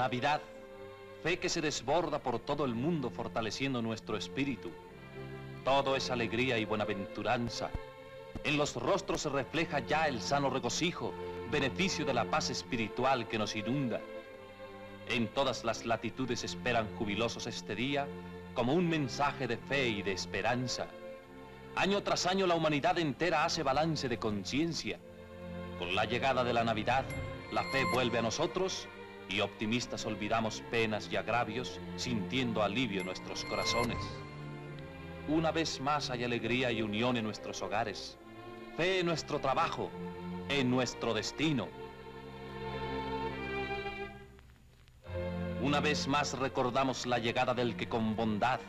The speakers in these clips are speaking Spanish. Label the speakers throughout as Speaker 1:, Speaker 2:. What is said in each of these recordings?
Speaker 1: Navidad, fe que se desborda por todo el mundo fortaleciendo nuestro espíritu. Todo es alegría y buenaventuranza. En los rostros se refleja ya el sano regocijo, beneficio de la paz espiritual que nos inunda. En todas las latitudes esperan jubilosos este día como un mensaje de fe y de esperanza. Año tras año la humanidad entera hace balance de conciencia. Con la llegada de la Navidad, la fe vuelve a nosotros y optimistas olvidamos penas y agravios, sintiendo alivio en nuestros corazones. Una vez más hay alegría y unión en nuestros hogares, fe en nuestro trabajo, en nuestro destino. Una vez más recordamos la llegada del que con bondad,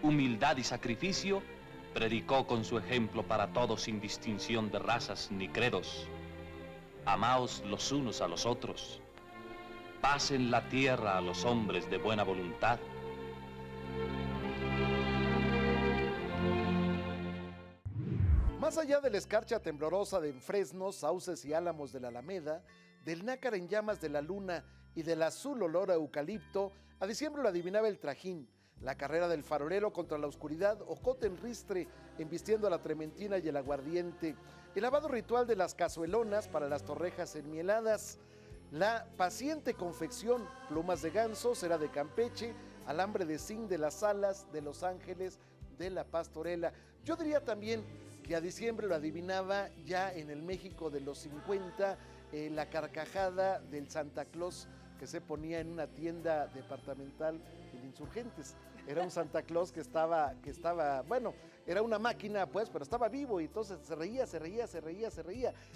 Speaker 1: humildad y sacrificio predicó con su ejemplo para todos sin distinción de razas ni credos. Amaos los unos a los otros. Paz en la tierra a los hombres de buena voluntad.
Speaker 2: Más allá de la escarcha temblorosa de fresnos, sauces y álamos de la Alameda, del nácar en llamas de la luna y del azul olor a eucalipto, a diciembre lo adivinaba el trajín, la carrera del farolero contra la oscuridad, ocote en ristre, embistiendo a la trementina y el aguardiente, el lavado ritual de las cazuelonas para las torrejas enmieladas, la paciente confección, plumas de ganso, cera de Campeche, alambre de zinc de las alas de Los Ángeles de la Pastorela. Yo diría también que a diciembre lo adivinaba ya en el México de los 50, la carcajada del Santa Claus que se ponía en una tienda departamental en Insurgentes. Era un Santa Claus que estaba, bueno, era una máquina pues, pero estaba vivo y entonces se reía.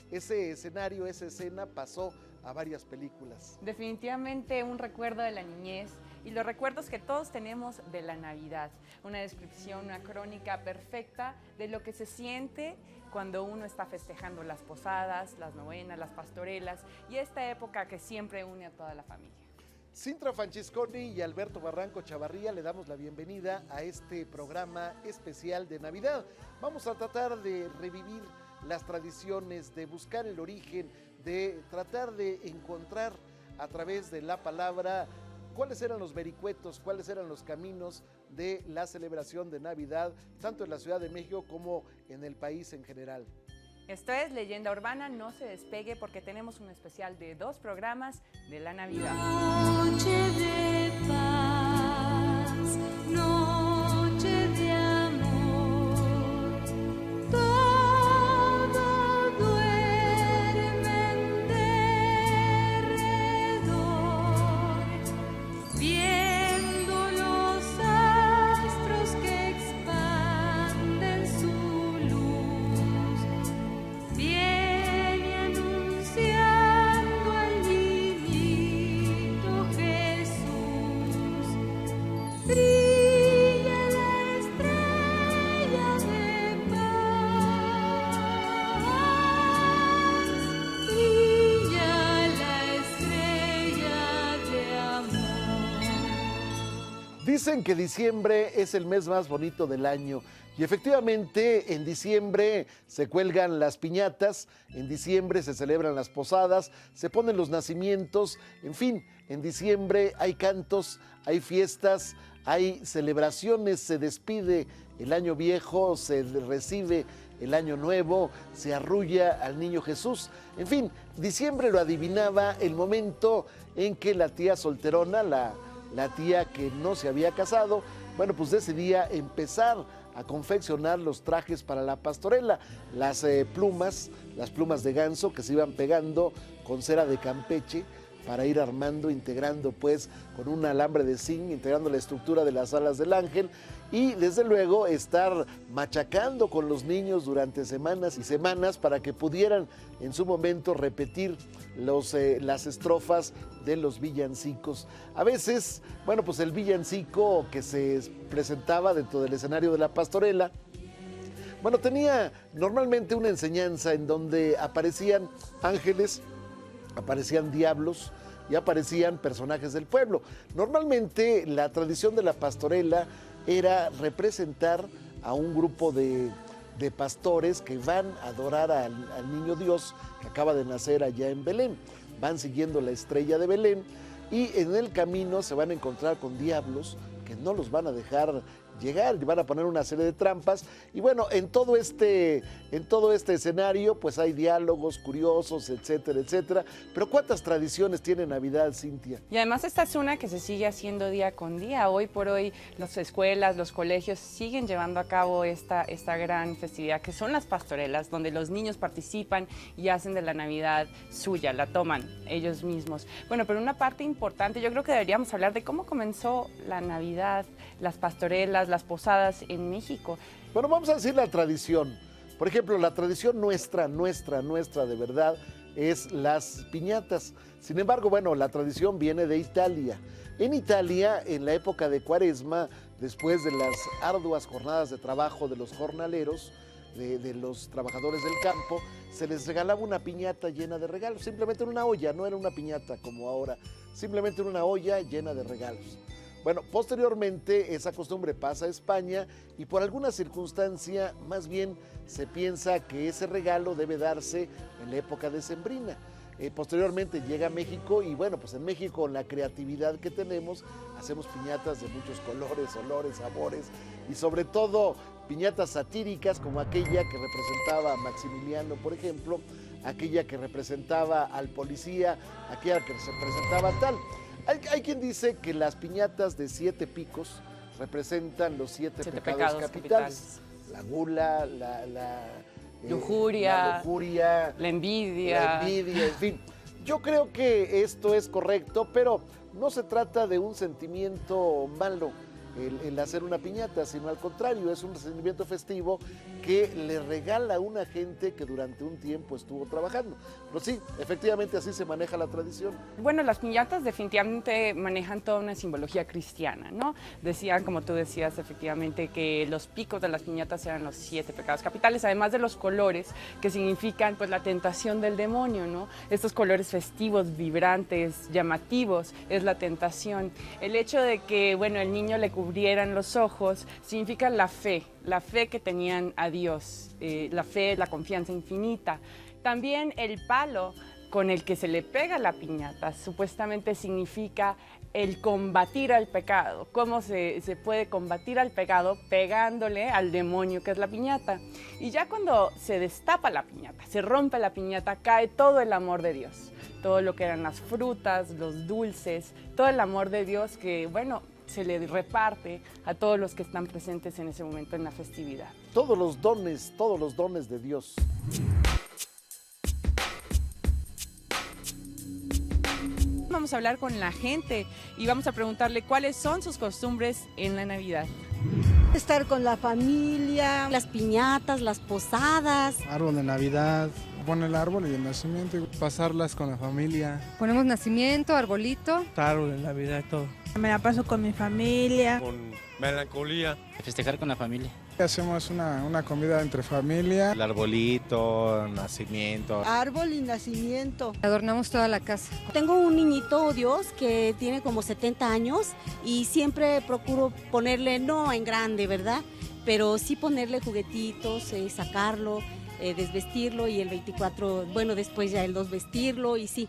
Speaker 2: Ese escenario, esa escena pasó a varias películas.
Speaker 3: Definitivamente un recuerdo de la niñez y los recuerdos que todos tenemos de la Navidad. Una descripción, una crónica perfecta de lo que se siente cuando uno está festejando las posadas, las novenas, las pastorelas y esta época que siempre une a toda la familia.
Speaker 2: Cintra Francesconi y Alberto Barranco Chavarría le damos la bienvenida a este programa especial de Navidad. Vamos a tratar de revivir las tradiciones, de buscar el origen, de tratar de encontrar a través de la palabra cuáles eran los vericuetos, cuáles eran los caminos de la celebración de Navidad, tanto en la Ciudad de México como en el país en general.
Speaker 3: Esto es Leyenda Urbana, no se despegue porque tenemos un especial de 2 programas de la Navidad.
Speaker 4: Noche de paz, noche de amor, todo duerme en derredor, viendo los astros que expanden su luz, viene anunciando al niñito Jesús. Brilla la estrella de paz, brilla la estrella de amor.
Speaker 2: Dicen que diciembre es el mes más bonito del año y efectivamente en diciembre se cuelgan las piñatas, en diciembre se celebran las posadas, se ponen los nacimientos, en fin, en diciembre hay cantos, hay fiestas, hay celebraciones, se despide el año viejo, se recibe el año nuevo, se arrulla al niño Jesús. En fin, diciembre lo adivinaba el momento en que la tía solterona, la tía que no se había casado, bueno, pues decidía empezar a confeccionar los trajes para la pastorela, las plumas de ganso que se iban pegando con cera de Campeche para ir armando, integrando pues con un alambre de zinc, integrando la estructura de las alas del ángel y desde luego estar machacando con los niños durante semanas y semanas para que pudieran en su momento repetir las estrofas de los villancicos. A veces, bueno, pues el villancico que se presentaba dentro del escenario de la pastorela, bueno, tenía normalmente una enseñanza en donde aparecían ángeles, aparecían diablos y aparecían personajes del pueblo. Normalmente la tradición de la pastorela era representar a un grupo de pastores que van a adorar al niño Dios que acaba de nacer allá en Belén. Van siguiendo la estrella de Belén y en el camino se van a encontrar con diablos que no los van a dejar llegar y van a poner una serie de trampas. Y bueno, en todo este escenario pues hay diálogos curiosos, etcétera, etcétera. Pero ¿cuántas tradiciones tiene Navidad, Cintia?
Speaker 3: Y además esta es una que se sigue haciendo día con día. Hoy por hoy las escuelas, los colegios siguen llevando a cabo esta gran festividad que son las pastorelas, donde los niños participan y hacen de la Navidad suya, la toman ellos mismos. Bueno, pero una parte importante, yo creo que deberíamos hablar de cómo comenzó la Navidad, las pastorelas, las posadas en México.
Speaker 2: Bueno, vamos a decir la tradición. Por ejemplo, la tradición nuestra de verdad es las piñatas. Sin embargo, bueno, la tradición viene de Italia. En Italia, en la época de Cuaresma, después de las arduas jornadas de trabajo de los jornaleros, de los trabajadores del campo, se les regalaba una piñata llena de regalos, simplemente en una olla, no era una piñata como ahora, simplemente en una olla llena de regalos. Bueno, posteriormente esa costumbre pasa a España y por alguna circunstancia más bien se piensa que ese regalo debe darse en la época decembrina. Posteriormente llega a México y bueno, pues en México con la creatividad que tenemos hacemos piñatas de muchos colores, olores, sabores y sobre todo piñatas satíricas como aquella que representaba a Maximiliano, por ejemplo, aquella que representaba al policía, aquella que se presentaba a tal. Hay quien dice que las piñatas de 7 picos representan los 7 pecados capitales. La gula, la
Speaker 3: lujuria,
Speaker 2: la
Speaker 3: envidia,
Speaker 2: en fin. Yo creo que esto es correcto, pero no se trata de un sentimiento malo el hacer una piñata, sino al contrario, es un sentimiento festivo que le regala a una gente que durante un tiempo estuvo trabajando. Pero sí, efectivamente así se maneja la tradición.
Speaker 3: Bueno, las piñatas definitivamente manejan toda una simbología cristiana, ¿no? Decían, como tú decías, efectivamente, que los picos de las piñatas eran los 7 pecados capitales, además de los colores que significan pues la tentación del demonio, ¿no? Estos colores festivos, vibrantes, llamativos, es la tentación. El hecho de que, bueno, el niño le cubrieran los ojos significa la fe que tenían a Dios, la fe, la confianza infinita. También el palo con el que se le pega la piñata supuestamente significa el combatir al pecado. ¿Cómo se puede combatir al pecado? Pegándole al demonio que es la piñata. Y ya cuando se destapa la piñata, se rompe la piñata, cae todo el amor de Dios. Todo lo que eran las frutas, los dulces, todo el amor de Dios que, bueno, se le reparte a todos los que están presentes en ese momento en la festividad.
Speaker 2: Todos los dones de Dios.
Speaker 3: Vamos a hablar con la gente y vamos a preguntarle cuáles son sus costumbres en la Navidad.
Speaker 5: Estar con la familia, las piñatas, las posadas.
Speaker 6: Árbol de Navidad, poner el árbol y el nacimiento, pasarlas con la familia.
Speaker 7: Ponemos nacimiento, arbolito.
Speaker 6: Árbol de Navidad, todo.
Speaker 8: Me la paso con mi familia.
Speaker 9: Con melancolía.
Speaker 10: Festejar con la familia.
Speaker 6: Hacemos una comida entre familia.
Speaker 9: El arbolito, nacimiento.
Speaker 5: Árbol y nacimiento.
Speaker 7: Adornamos toda la casa.
Speaker 5: Tengo un niñito, Dios, que tiene como 70 años y siempre procuro ponerle, no en grande, ¿verdad? Pero sí ponerle juguetitos, sacarlo, desvestirlo y el 24, bueno, después ya el 2 vestirlo y sí.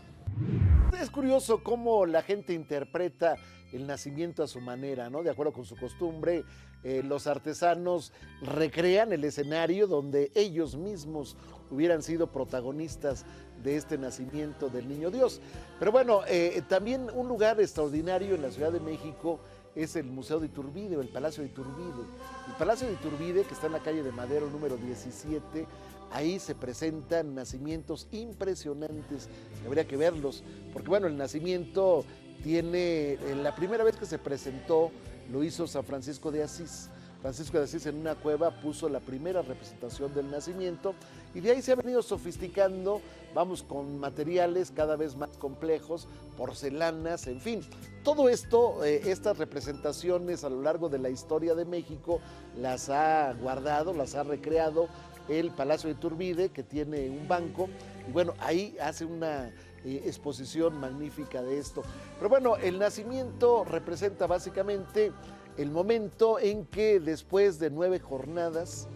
Speaker 2: Es curioso cómo la gente interpreta el nacimiento a su manera, ¿no? De acuerdo con su costumbre, los artesanos recrean el escenario donde ellos mismos hubieran sido protagonistas de este nacimiento del Niño Dios. Pero bueno, también un lugar extraordinario en la Ciudad de México es el Museo de Iturbide o el Palacio de Iturbide. El Palacio de Iturbide, que está en la calle de Madero número 17, ahí se presentan nacimientos impresionantes, habría que verlos, porque bueno, el nacimiento tiene, la primera vez que se presentó lo hizo San Francisco de Asís. Francisco de Asís en una cueva puso la primera representación del nacimiento y de ahí se ha venido sofisticando, vamos con materiales cada vez más complejos, porcelanas, en fin. Todo esto, estas representaciones a lo largo de la historia de México las ha guardado, las ha recreado el Palacio de Iturbide, que tiene un banco, y bueno, ahí hace una exposición magnífica de esto. Pero bueno, el nacimiento representa básicamente el momento en que después de 9 jornadas,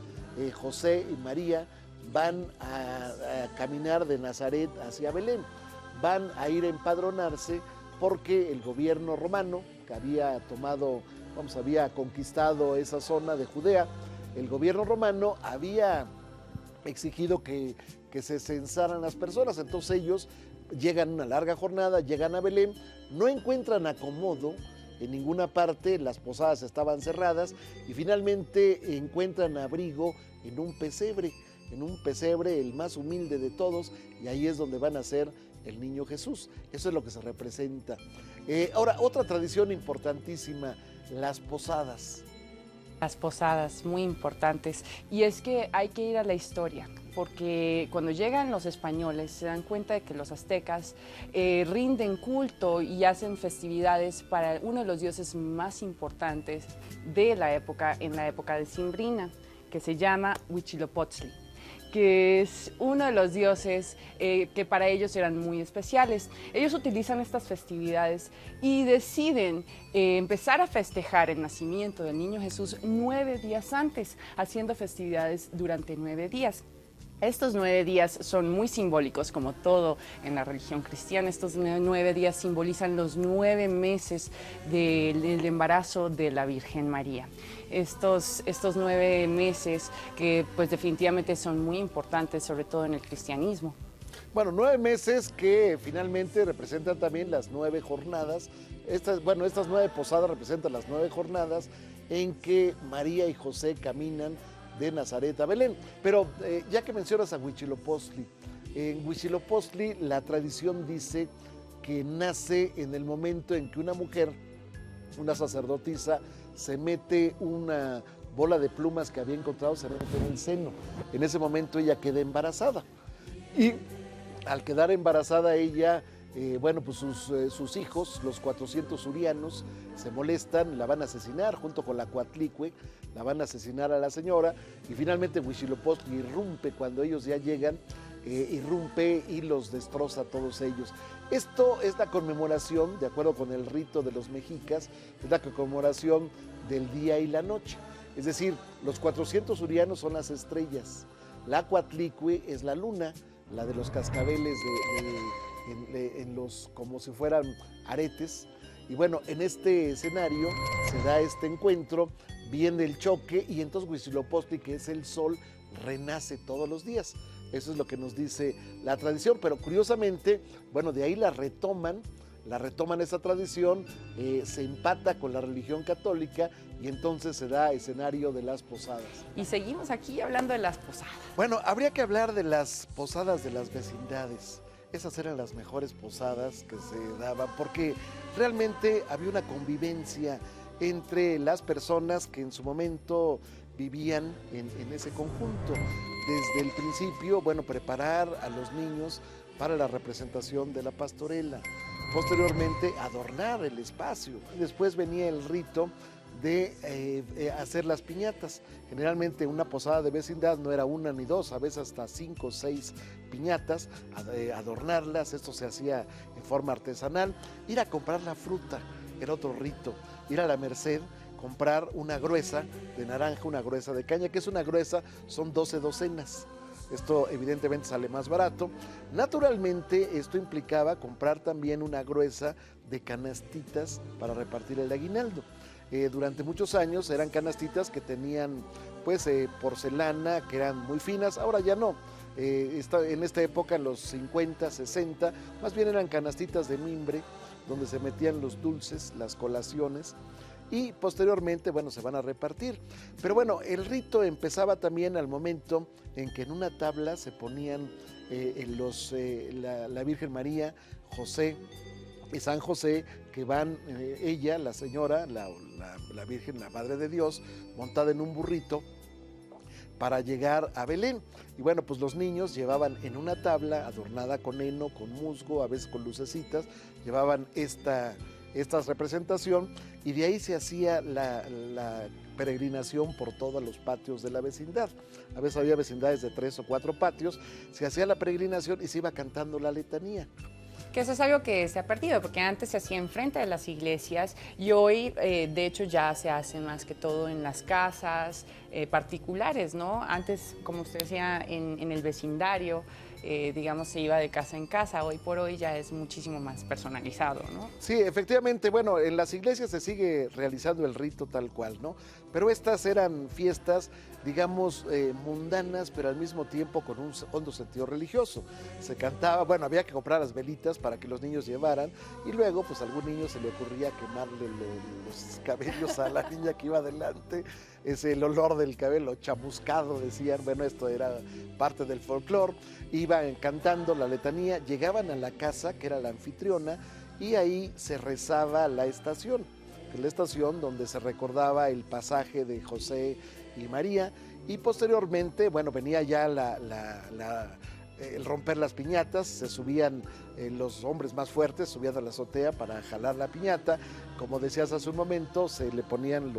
Speaker 2: José y María van a caminar de Nazaret hacia Belén, van a ir a empadronarse porque el gobierno romano, que había había conquistado esa zona de Judea, el gobierno romano había exigido que se censaran las personas. Entonces ellos llegan a una larga jornada, llegan a Belén, no encuentran acomodo en ninguna parte, las posadas estaban cerradas y finalmente encuentran abrigo en un pesebre, el más humilde de todos, y ahí es donde van a ser el niño Jesús. Eso es lo que se representa. Ahora, otra tradición importantísima, las posadas.
Speaker 3: Las posadas, muy importantes. Y es que hay que ir a la historia, porque cuando llegan los españoles se dan cuenta de que los aztecas rinden culto y hacen festividades para uno de los dioses más importantes de la época, en la época decembrina, que se llama Huitzilopochtli, que es uno de los dioses que para ellos eran muy especiales. Ellos utilizan estas festividades y deciden empezar a festejar el nacimiento del niño Jesús 9 días antes, haciendo festividades durante 9 días. Estos 9 días son muy simbólicos, como todo en la religión cristiana. Estos 9 días simbolizan los 9 meses del embarazo de la Virgen María. Estos 9 meses que pues definitivamente son muy importantes, sobre todo en el cristianismo.
Speaker 2: Bueno, 9 meses que finalmente representan también las 9 jornadas. Estas 9 posadas representan las 9 jornadas en que María y José caminan de Nazaret a Belén. Pero ya que mencionas a Huitzilopochtli, en Huitzilopochtli la tradición dice que nace en el momento en que una mujer, una sacerdotisa, se mete una bola de plumas que había encontrado, se mete en el seno. En ese momento ella queda embarazada. Y al quedar embarazada ella, pues sus hijos, los 400 urianos, se molestan, la van a asesinar junto con la Coatlicue, la van a asesinar a la señora, y finalmente Huitzilopochtli irrumpe cuando ellos ya llegan, irrumpe y los destroza a todos ellos. Esto es la conmemoración, de acuerdo con el rito de los mexicas, es la conmemoración del día y la noche. Es decir, los 400 urianos son las estrellas, la Coatlicue es la luna, la de los cascabeles en los, como si fueran aretes. Y bueno, en este escenario se da este encuentro, viene el choque y entonces Huitzilopochtli, que es el sol, renace todos los días. Eso es lo que nos dice la tradición, pero curiosamente, bueno, de ahí la retoman esa tradición, se empata con la religión católica y entonces se da escenario de las posadas.
Speaker 3: Y seguimos aquí hablando de las posadas.
Speaker 2: Bueno, habría que hablar de las posadas de las vecindades. Esas eran las mejores posadas que se daban porque realmente había una convivencia entre las personas que en su momento vivían en ese conjunto. Desde el principio, bueno, preparar a los niños para la representación de la pastorela. Posteriormente, adornar el espacio. Después venía el rito de hacer las piñatas. Generalmente una posada de vecindad no era una ni dos, a veces hasta 5 o 6 piñatas, adornarlas. Esto se hacía en forma artesanal. Ir a comprar la fruta era otro rito. Ir a la Merced, comprar una gruesa de naranja, una gruesa de caña. ¿Qué es una gruesa? Son 12 docenas. Esto evidentemente sale más barato. Naturalmente esto implicaba comprar también una gruesa de canastitas para repartir el aguinaldo. Durante muchos años eran canastitas que tenían pues porcelana, que eran muy finas, ahora ya no. En esta época, en los 50, 60, más bien eran canastitas de mimbre, donde se metían los dulces, las colaciones, y posteriormente, bueno, se van a repartir. Pero bueno, el rito empezaba también al momento en que en una tabla se ponían la Virgen María, José y San José, que van ella, la señora, la Virgen, la Madre de Dios, montada en un burrito para llegar a Belén. Y bueno, pues los niños llevaban en una tabla adornada con heno, con musgo, a veces con lucecitas, llevaban esta representación y de ahí se hacía la peregrinación por todos los patios de la vecindad. A veces había vecindades de 3 o 4 patios, se hacía la peregrinación y se iba cantando la letanía.
Speaker 3: Que eso es algo que se ha perdido, porque antes se hacía enfrente de las iglesias y hoy, de hecho, ya se hace más que todo en las casas particulares, ¿no? Antes, como usted decía, en el vecindario, digamos, se iba de casa en casa. Hoy por hoy ya es muchísimo más personalizado, ¿no?
Speaker 2: Sí, efectivamente, bueno, en las iglesias se sigue realizando el rito tal cual, ¿no? Pero estas eran fiestas, digamos, mundanas, pero al mismo tiempo con un hondo sentido religioso. Se cantaba, bueno, había que comprar las velitas para que los niños llevaran, y luego, pues a algún niño se le ocurría quemarle los cabellos a la niña que iba adelante. Es el olor del cabello chamuscado, decían, bueno, esto era parte del folclore. Iban cantando la letanía, llegaban a la casa, que era la anfitriona, y ahí se rezaba la estación donde se recordaba el pasaje de José y María, y posteriormente, bueno, venía ya el romper las piñatas, se subían los hombres más fuertes, subían a la azotea para jalar la piñata, como decías hace un momento, se le ponían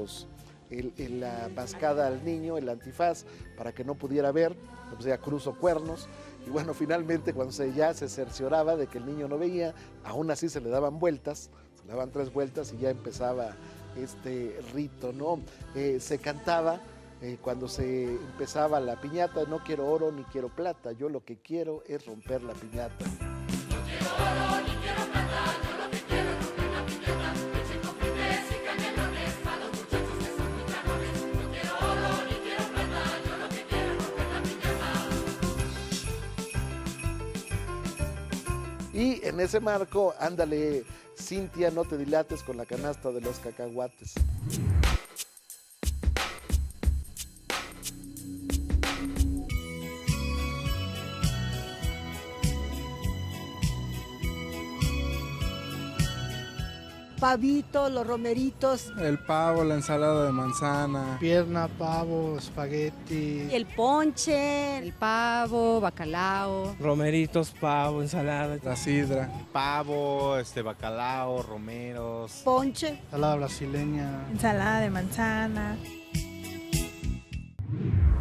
Speaker 2: la mascada al niño, el antifaz, para que no pudiera ver, o sea, cruz o cuernos, y bueno, finalmente cuando ya se cercioraba de que el niño no veía, aún así se le daban vueltas, se le daban 3 vueltas y ya empezaba este rito, ¿no? Se cantaba cuando se empezaba la piñata, no quiero oro ni quiero plata, yo lo que quiero es romper la piñata.
Speaker 4: No quiero oro ni quiero plata, yo lo que quiero es romper la piñata. Leche con frutas y canelones, a los muchachos que son picarones. No quiero oro ni quiero plata, yo lo que quiero es romper la piñata.
Speaker 2: Y en ese marco, ándale, Cintia, no te dilates con la canasta de los cacahuates.
Speaker 10: Pavito, los romeritos.
Speaker 6: El pavo, la ensalada de manzana.
Speaker 11: Pierna, pavo, espagueti.
Speaker 5: El ponche.
Speaker 7: El pavo, bacalao.
Speaker 9: Romeritos, pavo, ensalada.
Speaker 6: La sidra.
Speaker 9: Pavo, bacalao, romeros.
Speaker 10: Ponche.
Speaker 11: Ensalada brasileña.
Speaker 8: Ensalada de manzana.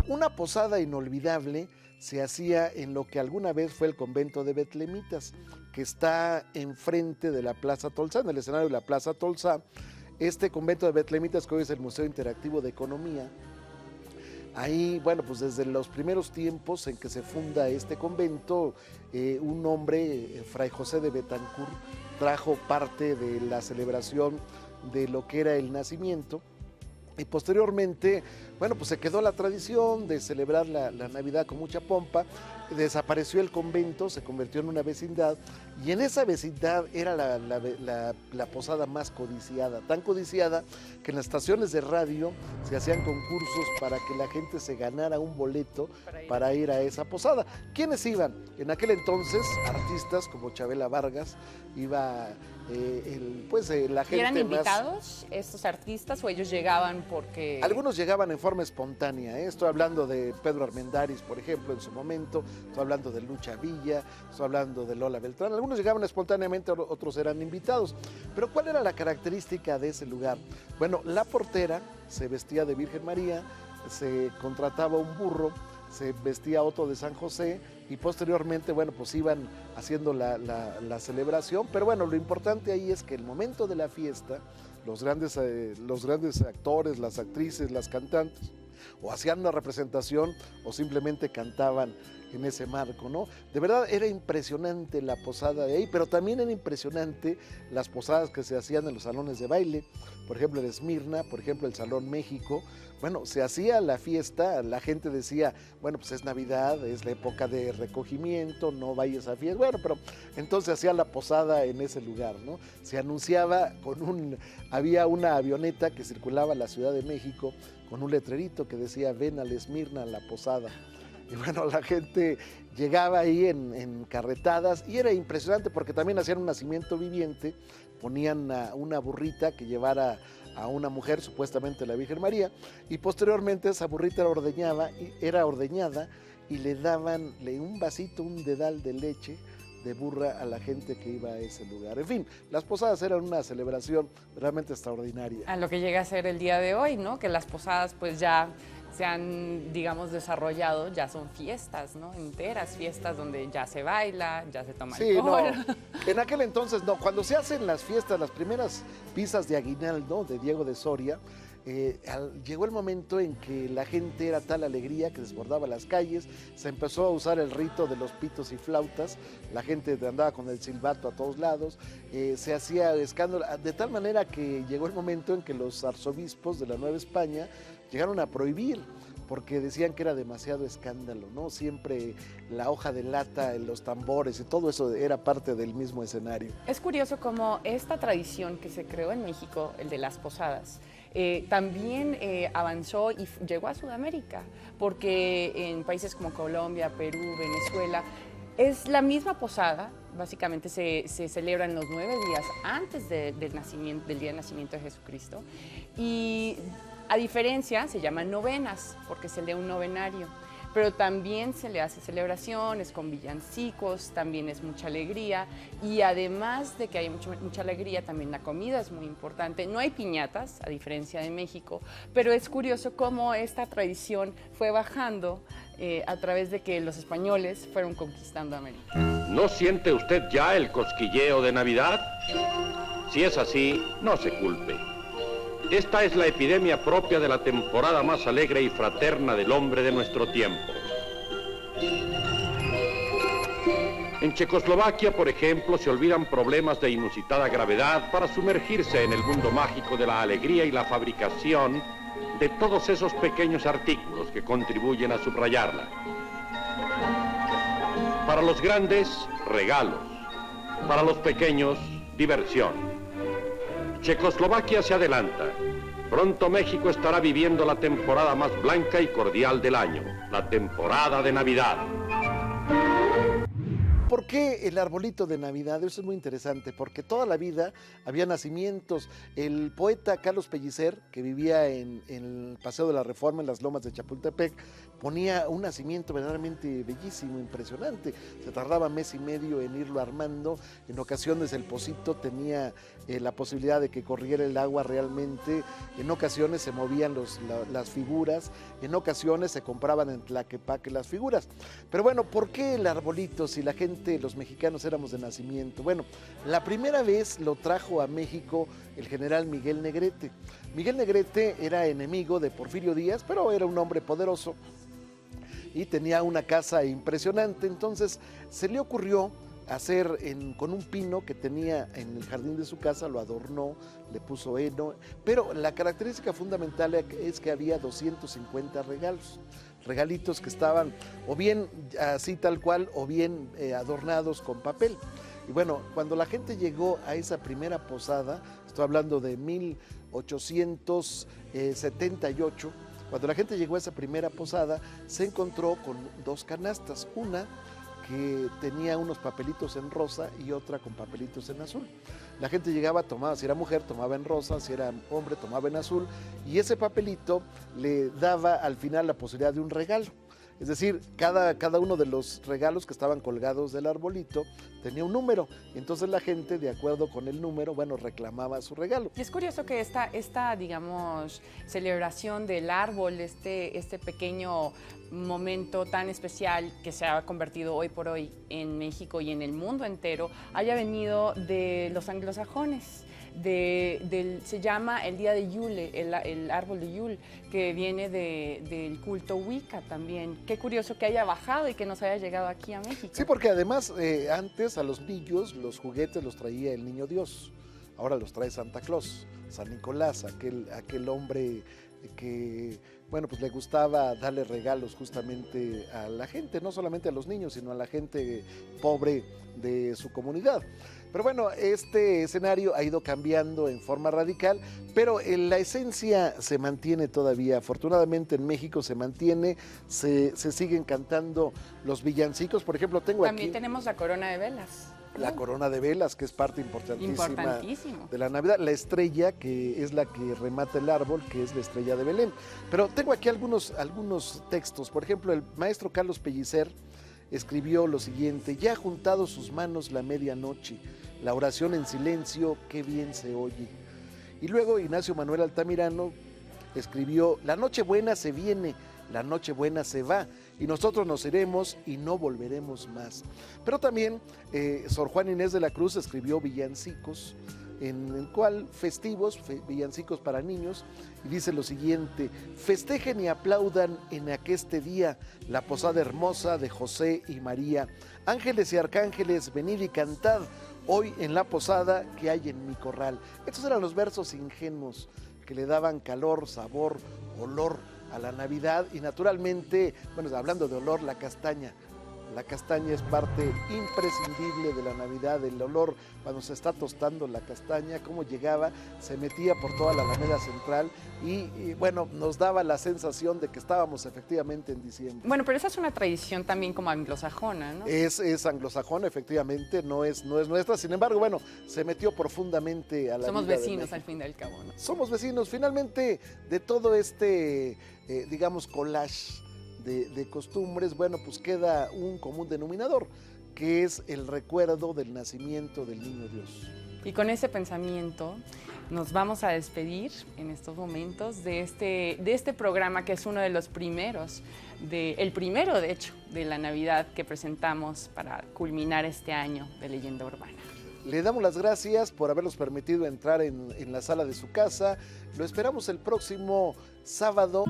Speaker 2: Una posada inolvidable se hacía en lo que alguna vez fue el convento de Betlemitas, que está enfrente de la Plaza Tolsá, en el escenario de la Plaza Tolsá. Este convento de Betlemitas, que hoy es el Museo Interactivo de Economía, ahí, bueno, pues desde los primeros tiempos en que se funda este convento, un hombre, Fray José de Betancourt, trajo parte de la celebración de lo que era el nacimiento. Y posteriormente, bueno, pues se quedó la tradición de celebrar la Navidad con mucha pompa, desapareció el convento, se convirtió en una vecindad, y en esa vecindad era la posada más codiciada, tan codiciada que en las estaciones de radio se hacían concursos para que la gente se ganara un boleto para ir a esa posada. ¿Quiénes iban? En aquel entonces, artistas como Chabela Vargas, iba la gente.
Speaker 3: ¿Y eran
Speaker 2: más...
Speaker 3: invitados estos artistas o ellos llegaban porque...?
Speaker 2: Algunos llegaban en forma espontánea, ¿eh? Estoy hablando de Pedro Armendáriz, por ejemplo, en su momento, estoy hablando de Lucha Villa, estoy hablando de Lola Beltrán. Algunos llegaban espontáneamente, otros eran invitados. Pero ¿cuál era la característica de ese lugar? Bueno, la portera se vestía de Virgen María, se contrataba un burro, se vestía otro de San José, y posteriormente, bueno, pues iban haciendo la celebración. Pero bueno, lo importante ahí es que el momento de la fiesta, los grandes actores, las actrices, las cantantes, o hacían una representación o simplemente cantaban en ese marco, ¿no? De verdad era impresionante la posada de ahí, pero también era impresionante las posadas que se hacían en los salones de baile, por ejemplo el Esmirna, por ejemplo el Salón México. Bueno, se hacía la fiesta, la gente decía, bueno, pues es Navidad, es la época de recogimiento, no vayas a fiesta. Bueno, pero entonces hacía la posada en ese lugar, ¿no? Se anunciaba había una avioneta que circulaba a la Ciudad de México con un letrerito que decía, ven al Esmirna, a la posada. Y bueno, la gente llegaba ahí en carretadas y era impresionante porque también hacían un nacimiento viviente, ponían una burrita que llevara a una mujer, supuestamente la Virgen María, y posteriormente esa burrita era ordeñada y le daban un vasito, un dedal de leche de burra a la gente que iba a ese lugar. En fin, las posadas eran una celebración realmente extraordinaria.
Speaker 3: A lo que llega a ser el día de hoy, ¿no? Que las posadas pues ya se han, digamos, desarrollado, ya son fiestas, ¿no? Enteras fiestas donde ya se baila, ya se toma alcohol.
Speaker 2: No, en aquel entonces no. Cuando se hacen las fiestas, las primeras pizzas de aguinaldo de Diego de Soria, llegó el momento en que la gente era tal alegría que desbordaba las calles, se empezó a usar el rito de los pitos y flautas, la gente andaba con el silbato a todos lados, se hacía escándalo, de tal manera que llegó el momento en que los arzobispos de la Nueva España llegaron a prohibir, porque decían que era demasiado escándalo, ¿no? Siempre la hoja de lata, los tambores y todo eso era parte del mismo escenario.
Speaker 3: Es curioso cómo esta tradición que se creó en México, el de las posadas, también avanzó y llegó a Sudamérica, porque en países como Colombia, Perú, Venezuela, es la misma posada, básicamente se celebran los 9 días antes del día de nacimiento de Jesucristo, y a diferencia se llaman novenas, porque se lee un novenario, pero también se le hace celebraciones con villancicos, también es mucha alegría, y además de que hay mucha alegría, también la comida es muy importante. No hay piñatas, a diferencia de México, pero es curioso cómo esta tradición fue bajando a través de que los españoles fueron conquistando América.
Speaker 12: ¿No siente usted ya el cosquilleo de Navidad? Si es así, no se culpe. Esta es la epidemia propia de la temporada más alegre y fraterna del hombre de nuestro tiempo. En Checoslovaquia, por ejemplo, se olvidan problemas de inusitada gravedad para sumergirse en el mundo mágico de la alegría y la fabricación de todos esos pequeños artículos que contribuyen a subrayarla. Para los grandes, regalos. Para los pequeños, diversión. Checoslovaquia se adelanta. Pronto México estará viviendo la temporada más blanca y cordial del año, la temporada de Navidad.
Speaker 2: ¿Por qué el arbolito de Navidad? Eso es muy interesante, porque toda la vida había nacimientos. El poeta Carlos Pellicer, que vivía en el Paseo de la Reforma, en las lomas de Chapultepec, ponía un nacimiento verdaderamente bellísimo, impresionante. Se tardaba mes y medio en irlo armando. En ocasiones el pocito tenía la posibilidad de que corriera el agua realmente. En ocasiones se movían las figuras. En ocasiones se compraban en Tlaquepaque las figuras. Pero bueno, ¿por qué el arbolito si la gente, los mexicanos, éramos de nacimiento? Bueno, la primera vez lo trajo a México el general Miguel Negrete. Miguel Negrete era enemigo de Porfirio Díaz, pero era un hombre poderoso y tenía una casa impresionante. Entonces se le ocurrió hacer con un pino que tenía en el jardín de su casa, lo adornó, le puso heno, pero la característica fundamental es que había 250 regalitos que estaban o bien así tal cual o bien adornados con papel. Y bueno, cuando la gente llegó a esa primera posada, estoy hablando de 1878, cuando la gente llegó a esa primera posada, se encontró con 2 canastas, una que tenía unos papelitos en rosa y otra con papelitos en azul. La gente llegaba, tomaba, si era mujer, tomaba en rosa, si era hombre, tomaba en azul, y ese papelito le daba al final la posibilidad de un regalo. Es decir, cada uno de los regalos que estaban colgados del arbolito tenía un número. Entonces la gente, de acuerdo con el número, bueno, reclamaba su regalo.
Speaker 3: Y es curioso que esta digamos, celebración del árbol, este pequeño momento tan especial que se ha convertido hoy por hoy en México y en el mundo entero, haya venido de los anglosajones. Se llama el día de Yule, el árbol de Yule, que viene del culto Wicca también. Qué curioso que haya bajado y que nos haya llegado aquí a México.
Speaker 2: Sí, porque además antes a los niños los juguetes los traía el niño Dios, ahora los trae Santa Claus, San Nicolás, aquel hombre que, bueno, pues le gustaba darle regalos justamente a la gente, no solamente a los niños, sino a la gente pobre de su comunidad. Pero bueno, este escenario ha ido cambiando en forma radical, pero la esencia se mantiene todavía. Afortunadamente en México se mantiene, se siguen cantando los villancicos. Por ejemplo,
Speaker 3: También tenemos la corona de velas.
Speaker 2: La corona de velas, que es parte importantísima de la Navidad. La estrella, que es la que remata el árbol, que es la estrella de Belén. Pero tengo aquí algunos textos. Por ejemplo, el maestro Carlos Pellicer escribió lo siguiente: ya ha juntado sus manos la medianoche, la oración en silencio, qué bien se oye. Y luego Ignacio Manuel Altamirano escribió: la noche buena se viene, la noche buena se va, y nosotros nos iremos y no volveremos más. Pero también Sor Juana Inés de la Cruz escribió villancicos. en el cual festivos, villancicos para niños, y dice lo siguiente: festejen y aplaudan en aqueste día la posada hermosa de José y María. Ángeles y arcángeles, venid y cantad hoy en la posada que hay en mi corral. Estos eran los versos ingenuos que le daban calor, sabor, olor a la Navidad. Y naturalmente, bueno, hablando de olor, la castaña. La castaña es parte imprescindible de la Navidad. El olor cuando se está tostando la castaña, cómo llegaba, se metía por toda la Alameda Central y bueno, nos daba la sensación de que estábamos efectivamente en diciembre.
Speaker 3: Bueno, pero esa es una tradición también como anglosajona, ¿no?
Speaker 2: Es anglosajona, efectivamente, no es nuestra. Sin embargo, bueno, se metió profundamente a la
Speaker 3: Somos
Speaker 2: vida de
Speaker 3: vecinos
Speaker 2: México.
Speaker 3: al fin y al cabo, ¿no?
Speaker 2: Somos vecinos. Finalmente, de todo este, digamos, collage de costumbres, bueno, pues queda un común denominador, que es el recuerdo del nacimiento del niño Dios.
Speaker 3: Y con ese pensamiento nos vamos a despedir en estos momentos de este programa, que es uno de los primeros, el primero de hecho, de la Navidad que presentamos para culminar este año de Leyenda Urbana.
Speaker 2: Le damos las gracias por habernos permitido entrar en la sala de su casa. Lo esperamos el próximo sábado.